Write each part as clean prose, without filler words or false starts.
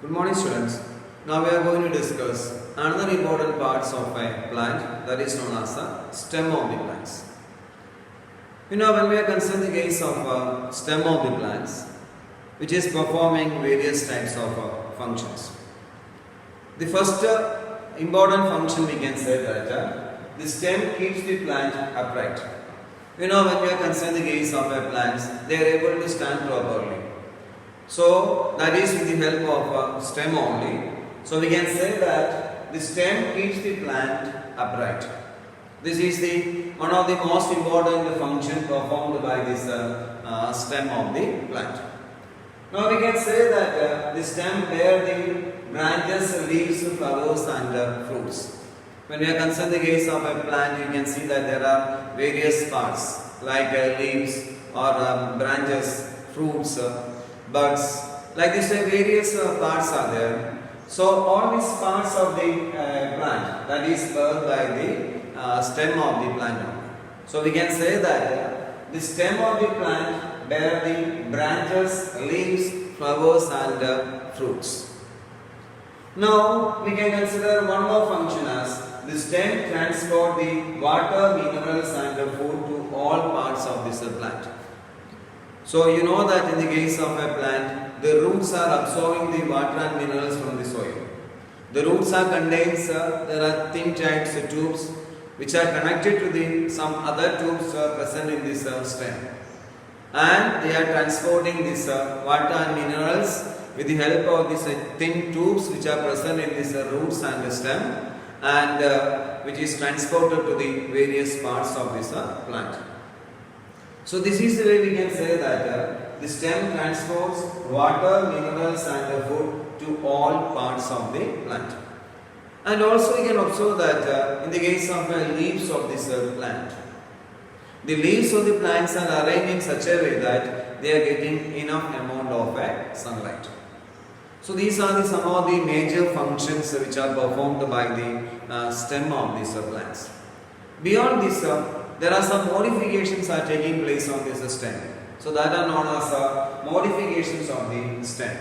Good morning, students. Now we are going to discuss another important parts of a plant that is known as the stem of the plants. When we are concerned the case of stem of the plants, which is performing various types of functions. The first important function we can say that the stem keeps the plant upright. When we are concerned the case of a plants, they are able to stand properly. So that is with the help of stem only. So we can say that the stem keeps the plant upright. This is one of the most important functions performed by this stem of the plant. Now we can say that the stem bear the branches, leaves, flowers and fruits. When we are concerned the case of a plant, you can see that there are various parts like leaves or branches, fruits, buds. Like this, various parts are there. So all these parts of the plant that is covered by the stem of the plant. So we can say that the stem of the plant bear the branches, leaves, flowers and fruits. Now we can consider one more function as the stem transport the water, minerals and food to all parts of this plant. So you know that in the case of a plant, the roots are absorbing the water and minerals from the soil. The roots are contains, there are thin types of tubes which are connected to some other tubes present in this stem. And they are transporting this water and minerals with the help of these thin tubes which are present in these roots and the stem, and which is transported to the various parts of this plant. So this is the way we can say that the stem transports water, minerals and food to all parts of the plant. And also we can observe that in the case of leaves of this plant, the leaves of the plants are arranged in such a way that they are getting enough amount of sunlight. So these are some of the major functions which are performed by the stem of these plants. Beyond this, there are some modifications are taking place on this stem. So that are known as modifications of the stem.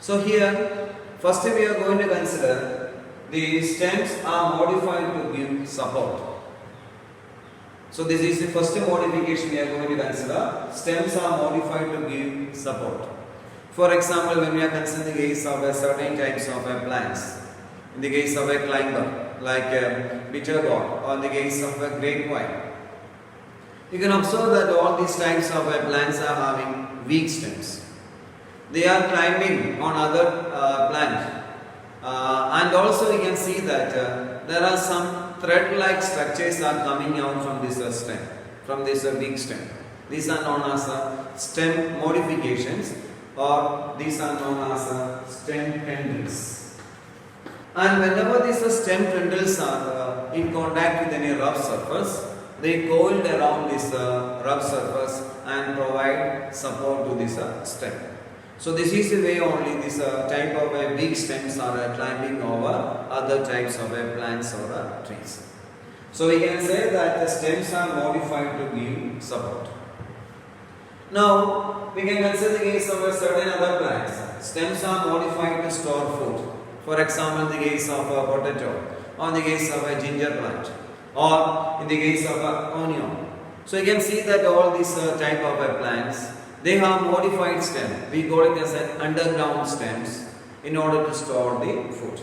So here, first we are going to consider the stems are modified to give support. So this is the first modification we are going to consider. Stems are modified to give support. For example, when we are considering the case of certain types of plants, in the case of a climber like bitter gourd or in the case of a grapevine, you can observe that all these types of plants are having weak stems. They are climbing on other plants, and also you can see that there are some thread-like structures are coming out from this stem, from this weak stem. These are known as stem modifications, or these are known as stem tendrils. And whenever these stem tendrils are in contact with any rough surface, they coiled around this rough surface and provide support to this stem. So this is the way only this type of weak stems are climbing over other types of plants or trees. So we can say that the stems are modified to give support. Now we can consider the case of certain other plants. Stems are modified to store food. For example, in the case of a potato, or in the case of a ginger plant, or in the case of an onion. So you can see that all these type of plants, they have modified stem. We call it as underground stems in order to store the food.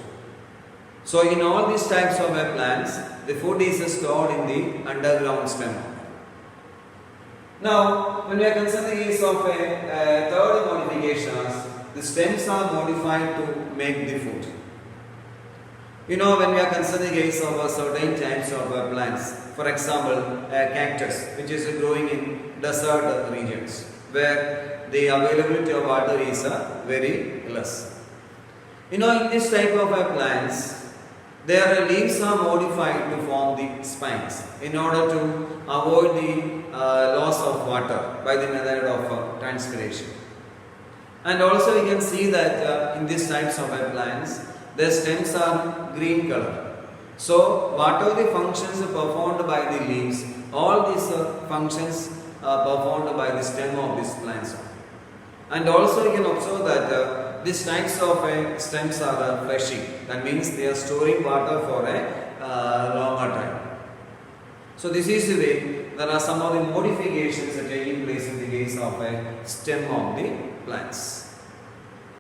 So in all these types of plants, the food is stored in the underground stem. Now, when we are considering the case of a third modification, the stems are modified to make the food. When we are considering the case of certain types of plants, for example, cactus, which is growing in desert regions, where the availability of water is very less. In this type of plants, their leaves are modified to form the spines in order to avoid the loss of water by the method of transpiration. And also we can see that in these types of plants, their stems are green color. So whatever the functions performed by the leaves, all these functions are performed by the stem of these plants. And also you can observe that these types of stems are fleshy. That means they are storing water for a longer time. So this is the way. There are some of the modifications that are taking place in the case of a stem of the plants.